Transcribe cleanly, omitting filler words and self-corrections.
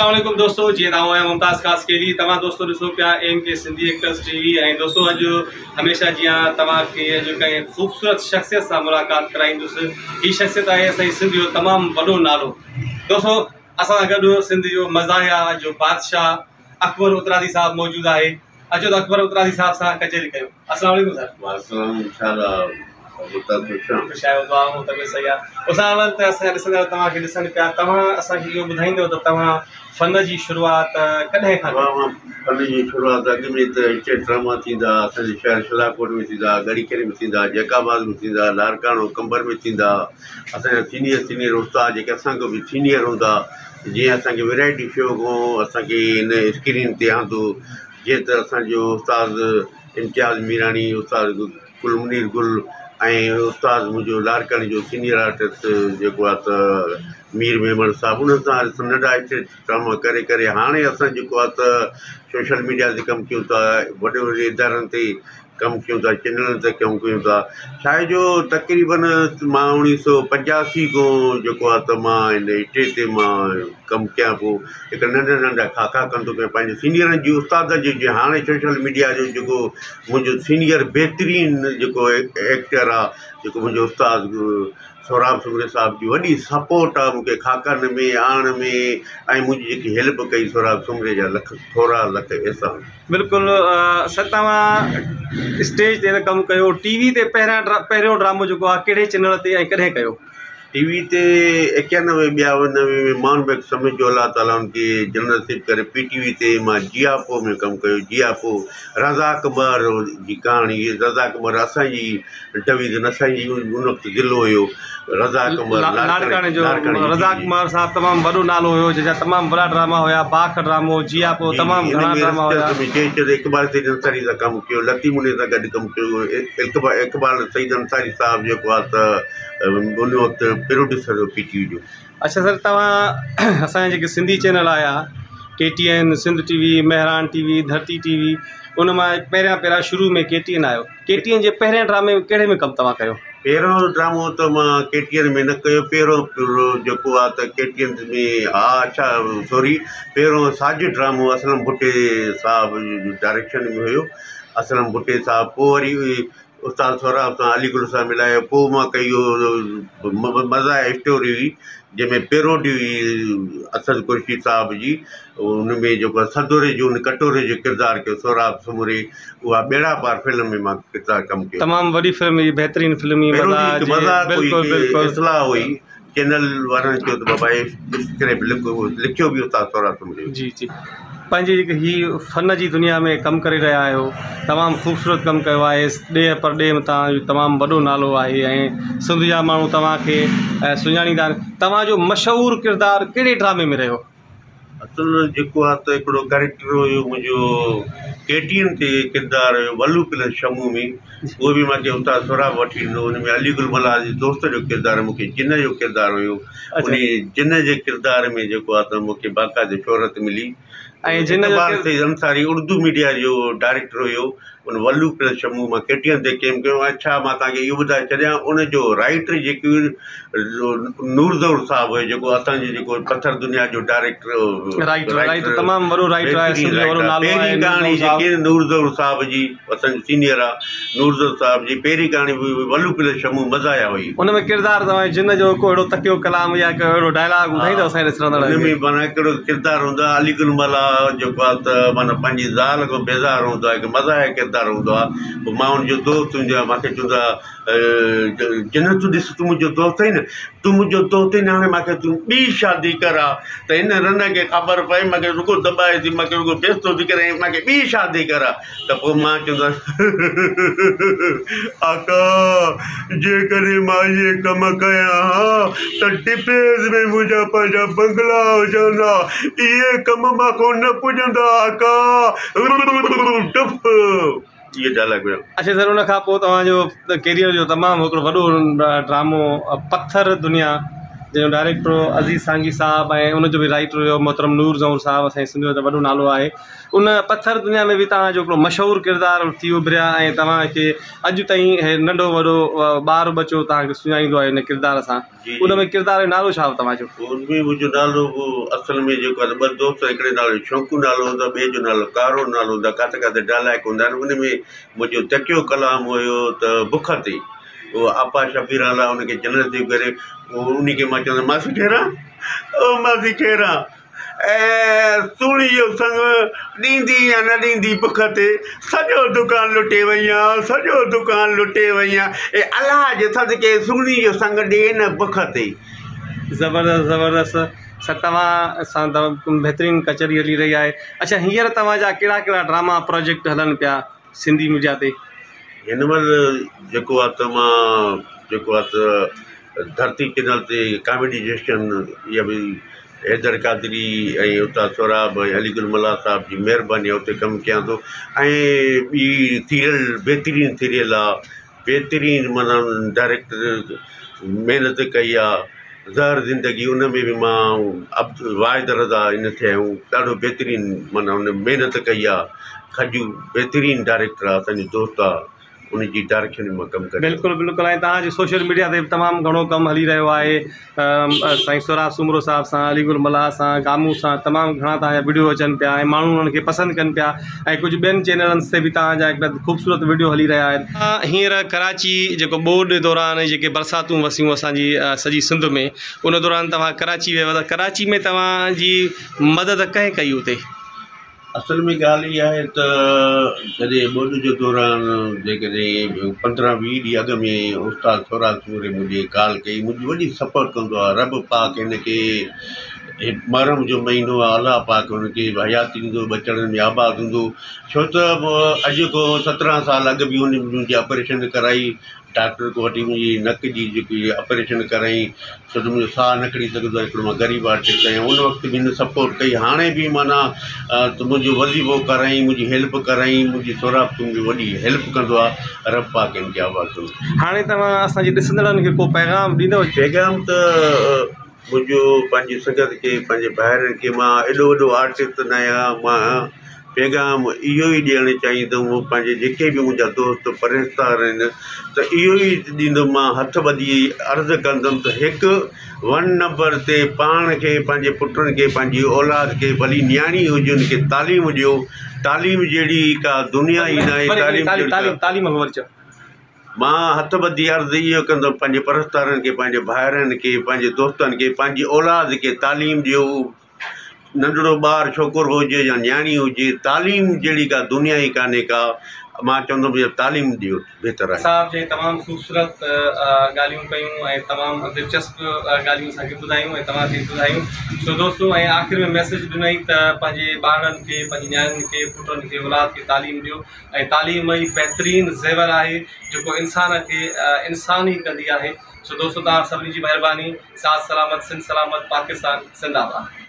अस्सलामुअलैकुम दोस्तों, जी तव्हां मुमताज़ खास के लिए तव्हां दोस्तों ॾिसो पिया एम के सिंधी एक्टर्स टीवी। ऐं दोस्तों अॼु हमेशा जीअं तव्हांखे अॼु कंहिं ख़ूबसूरत शख़्सियत सां मुलाक़ात कराईंदुसि। हीअ शख़्सियत आहे असांजी सिंध जो तमामु वॾो नालो। दोस्तों असां गॾु सिंध जो मज़ाहिया जो बादशाह अकबर उतरादी साहब मौजूदु आहे। अचो त अकबर उतरादी साहब सां कचहरी कयूं। अस्सलाम वालेकुम सर। ख़ुशि आहियो, दुआ ऐं तबियत सही आहे। उस अवल त असां ॾिसंदा तव्हांखे ॾिसनि पिया, तव्हां असांखे इहो ॿुधाईंदव त तव्हां फ़न जी शुरूआति कॾहिं खां कई? फन जी शुरूआति अॻु में त स्टेज ड्रामा थींदा, असांजे शहर शिलाकोट में थींदा, गढ़ीकेरे में थींदा, जैकाबाद में थींदा, लारकाणो कंबर में थींदा। असांजा सीनियर उस्ताद जेके असांखां बि सीनियर हूंदा, जीअं असांखे वैरायटी शो खां असांखे हिन स्क्रीन ते आंदो, जीअं त असांजो उस्ताद इम्तियाज़ मीरानी, उस्ताद गुल मुनीर गुल ऐं उस्ताद मुंहिंजो लारकाणी जो सीनियर आर्टिस्ट जेको आहे त मीर मेमण साहब, उन सां नंढा स्टेज ड्रामा करे करे हाणे असां जेको आहे त सोशल मीडिया ते कमु कयूं था, वॾे वॾे इदारनि ते कमु कयूं था, चैनलनि ते कमु कयूं था। छा आहे जो तक़रीबन मां 1985 खां जेको आहे त मां हिन स्टेज ते मां कमु कयां पोइ हिकु नंढा खाका कंदो कयां पंहिंजे सीनियरनि जी उस्ताद जी। जीअं हाणे सोशल मीडिया जो जेको मुंहिंजो सीनियर बहितरीनु जेको एक्टर आहे, जेको मुंहिंजो उस्ताद सोराब सुमरे साहब जी वॾी सपोर्ट आहे मूंखे खाकनि में आण में, ऐं मुंहिंजी जेकी हेल्प कई सोराब सुमरे जा थोरा लख एहसान। बिल्कुलु सर, तव्हां स्टेज ते कमु कयो, टीवी ते पहिरियों ड्रामो जेको आहे कहिड़े चैनल ते ऐं कॾहिं कयो? टीवी ते 91 92 में मान बेग समझ जो अल्लाह ताला उनखे जन्नत नसीब करे PTV ते मां जियापो में कमु कयो। जियापो रज़ा अकबर जी कहाणी, रज़ा अकबर असांजी डिवीज़न, असांजी उन वक़्तु ज़िलो हुयो रज़ा अकबर लारकाणे जो। रज़ा अकबर साहब तमामु वॾो नालो हुयो, जंहिंजा तमामु वॾा ड्रामा हुया, बाख ड्रामो, जियापो, तमामु घणा ड्रामा हुया। इक़बाल सईद अंसारी सां कमु कयो, लती मुने सां गॾु कमु कयो। इक़बाल सईद अंसारी साहब जेको आहे त उन वक़्तु प्रोड्यूसर हो PTV जो। अच्छा सर, तव्हां असांजा जेके सिंधी चैनल आया KTN, Sindh TV, Mehran TV, Dharti TV, उन मां पहिरियां शुरू में KTN आयो। KTN जे पहिरें ड्रामे में कहिड़े में कमु तव्हां कयो? पहिरियों ड्रामो त मां KTN में न कयो। पहिरियों जेको आहे त KTN में पहिरियों साजिद ड्रामो असलम भुट्टे साहब डायरेक्शन में हुयो। असलम भुट्टे साहब, पोइ वरी उस्ताद सोराब सां अलीगुल सां मिलायो, पोइ मां कई मज़ा स्टोरी हुई, जंहिंमें पेरोडी हुई असद कुर्शी साहब जी। उन में जेको सदोरे जो कटोरे जो किरदारु कयो सोराब सुमरे, उहा बेड़ा पार फिल्म में मां किरदारु कमु कयो। तमामु वॾी फिल्म हुई, बहितरीनु फिल्म हुई, इस्लाह हुई। चैनल वारनि चयो त बाबा स्क्रिप्ट लिखियो बि उस्ताद सोराब सुमरे। जी जी, पंहिंजी जेकी हीअ फ़न जी दुनिया में कमु करे रहिया आहियो, तमामु ख़ूबसूरत कमु कयो आहे। ॾे पर ॾे में तव्हांजो तमामु वॾो नालो आहे ऐं सिंध जा माण्हू तव्हांखे सुञाणींदा आहिनि। तव्हांजो मशहूरु किरदारु कहिड़े ड्रामे में रहियो? असुल जेको आहे त हिकिड़ो कैरेक्टर हुयो मुंहिंजो KTN ते किरदारु हुयो वल्लू प्लस शमू में, उहो बि मूंखे उस्ताद सोराब वठी ॾिनो। हुन में अलीगुल मला जे दोस्त जो किरदारु, मूंखे जिन जो किरदारु हुयो। उन जिन जे किरदार में जेको आहे त मूंखे बाक़ाइदे शोहरत मिली। ऐं जिन अंसारी उर्दू मीडिया जो डायरेक्टर हुयो। उन वल्लू प्लस शमू मां KTN ते कमु कयो। अच्छा, मां तव्हांखे इहो ॿुधाए छॾियां, उनजो राइटर जेको नूरज़ौर साहब हुयो, जेको असांजो जेको पथर दुनिया जो डायरेक्टर, तमामु वॾो राइटर आहे। पहिरीं कहाणी जेकी नूरज़ौर साहब जी, असांजो सीनियर आहे नूरज़ौर साहब जी, पहिरीं कहाणी वल्लू प्लस शमू मज़ाया हुई। उन में किरदारु तव्हां जिन जो को अहिड़ो तकियो कलाम या को अहिड़ो डायलॉग ॿुधाईंदव असांजे ॾिसंदड़? हुन में माना हिकिड़ो किरदारु हूंदो आहे अलीगुल मला जेको आहे त माना पंहिंजी ज़ाल खां बेज़ार हूंदो आहे, हिकु मज़ाया किरदारु हूंदो आहे। पोइ मां हुनजो दोस्त हूंदो आहे, मूंखे चवंदो आहे जिन तूं ॾिस, तूं मुंहिंजो दोस्त आहीं न, तूं मुंहिंजो दोस्त आहीं न, हाणे मूंखे तूं ॿी शादी करा। त हिन रन खे ख़बर पए, मूंखे रुगो दॿाए थी, मूंखे रुगो बेस्तो थी करे, मूंखे ॿी शादी करा। त पोइ मां चवंदो आका, जेकॾहिं मां इहे कमु कयां त डिपेज़ में मुंहिंजा पंहिंजा बंगला हुजंदा, इहे कम मूंखां न पुॼंदा आका। ये डायलॉग हुयो। अच्छा सर, उन खां पोइ तव्हांजो कैरियर जो तमामु हिकिड़ो वॾो ड्रामो पत्थर दुनिया, जंहिंजो डायरेक्टर अज़ीज़ सांगी साहब ऐं उनजो बि राइटर हुयो मोहतरम नूर ज़हूर साहब, असांजे सिंध जो वॾो नालो आहे। उन पथर दुनिया में बि तव्हांजो हिकिड़ो मशहूरु किरदारु थी उभिरिया ऐं तव्हांखे अॼु ताईं हे नंढो वॾो ॿार बचो तव्हांखे सुञाणींदो आहे हिन किरदार सां। उन में किरदार जो नालो छा हो तव्हांजो? उनमें मुंहिंजो नालो असल में जेको आहे ॿ दोस्त, हिकिड़े नालो शौंकू नालो हूंदो आहे, ॿिए जो नालो कारो नालो हूंदो आहे, किथे किथे डायलॉग हूंदा आहिनि। उन में मुंहिंजो तकियो कलाम हुयो त बुख ते, उहो आपा शबीर अला उनखे जन्नत थी करे, उनखे मां चवंदो मासी खेरा, ओ मासी खेरा, ऐं सूणी जो संग ॾींदी या न ॾींदी बुख ते, सॼो दुकानु लुटे वई आहे, सॼो दुकानु लुटे वई आहे, ऐं अलाह जे सदिके सूणी जो संग ॾे न बुख ते। ज़बरदस्त ज़बरदस्त। तव्हां सां बहितरीनु कचहरी हली रही आहे। अच्छा, हींअर तव्हांजा कहिड़ा कहिड़ा ड्रामा प्रोजेक्ट हलनि पिया सिंधी मीडिया ते? हिन महिल जेको आहे त मां जेको आहे त धरती चैनल ते कॉमेडी जेशन, इहा बि हैदर कादरी ऐं उस्ताद सोराब ऐं अलीगुल मल्ला साहब जी महिरबानी आहे, उते कमु कयां थो। ऐं ॿी सीरियल बहितरीनु सीरियल आहे, बहितरीनु माना डायरेक्टर महिनत कई आहे, ज़हर ज़िंदगी, उन में बि मां वाहिद रज़ा इन थिया आहियूं, ॾाढो बहितरीनु माना उन महिनत कई आहे। खजू बहितरीनु डायरेक्टर आहे, असांजो दोस्त आहे, उनजी डायरेक्शन में मां कमु कयो। बिल्कुलु बिल्कुलु। ऐं तव्हांजे सोशल मीडिया ते बि तमामु घणो कमु हली रहियो आहे। साईं सोराब सुमरो साहब सां, अलीगुल मल्ला सां, गामू सां तमामु घणा तव्हांजा वीडियो अचनि पिया ऐं माण्हू उन्हनि खे पसंदि कनि पिया, ऐं कुझु ॿियनि चैनलनि ते बि तव्हांजा हिकिड़ा ख़ूबसूरत वीडियो हली रहिया आहिनि। हींअर कराची जेको ॿोॾि दौरान जेके बरसातूं वसियूं असांजी सॼी सिंध में, उन दौरान तव्हां कराची वियव त कराची में तव्हांजी मदद कंहिं कई हुते? असल में ॻाल्हि इहा आहे त जॾहिं ॿोॾि जो दौरान जेकॾहिं 15-20 ॾींहं अॻु में उस्ताद सोराब सूरे मुंहिंजी कॉल कई, मुंहिंजी वॾी सपोर्ट कंदो आहे। रब पाक हिनखे मरम जो महीनो आहे, अलाह पाक हुनखे हयाती ॾींदो, बचड़नि में आबाद हूंदो। छो त अॼु खां 17 साल अॻु बि हुन मुंहिंजी ऑपरेशन कराई, डॉक्टर को वठी मुंहिंजी नक जी जेकी ऑपरेशन कराई, छो त मुंहिंजो साहु न खणी सघंदो आहे, हिकिड़ो मां ग़रीब आर्टिस्ट आहियां। उन वक़्तु बि हिन सपोर्ट कई, हाणे बि माना त मुंहिंजो वज़ीफ़ो कराई, मुंहिंजी हेल्प कराई, मुंहिंजी सोराब मुंहिंजी वॾी हेल्प कंदो आहे। रब पाक हिनखे आबाद कंदो। हाणे तव्हां असांजे ॾिसंदड़नि खे को पैगाम ॾींदव? पैगाम त मुंहिंजो पंहिंजी संगत खे, पंहिंजे भाइरनि खे, मां एॾो वॾो आर्टिस्ट न आहियां, मां पैगाम इहो ई ॾियणु चाहींदुमि पंहिंजे जेके बि मुंहिंजा दोस्त परेस्तार आहिनि, त इहो ई ॾींदुमि। मां हथ ॿधी अर्ज़ु कंदुमि त हिकु 1 नंबर ते पाण खे, पंहिंजे पुटनि खे, पंहिंजी औलाद खे, भली न्याणी हुजे, उनखे तालीम ॾियो। तालीम जहिड़ी का दुनिया ई न आहे। तालीम मां हथ ॿधी अर्ज़ु इहो कंदुमि पंहिंजे परस्तारनि खे, पंहिंजे भाइरनि खे, पंहिंजे दोस्तनि खे, पंहिंजी औलाद खे तालीम ॾियो। नंढड़ो ॿारु छोकिरो हुजे या न्याणी हुजे, तालीम जहिड़ी का दुनिया ई कान्हे का। मां चवंदुमि तालीम ॾियो, बहितरु आहे। साहब जे तमामु ख़ूबसूरत ॻाल्हियूं कयूं ऐं तमामु दिलचस्प ॻाल्हियूं असांखे ॿुधायूं ऐं तव्हांखे ॿुधायूं। सो दोस्तो, ऐं आख़िर में मैसेज ॾिनई त पंहिंजे ॿारनि खे, पंहिंजी न्याणियुनि खे, पुटनि खे, औलाद खे तालीम ॾियो। ऐं तालीम ई बहितरीनु ज़ेवर आहे जेको इंसान खे इंसान ई कंदी आहे। सो दोस्तो, तव्हां सभिनी जी महिरबानी। साथ सलामत, सिंध सलामत, पाकिस्तान ज़िंदाबाद।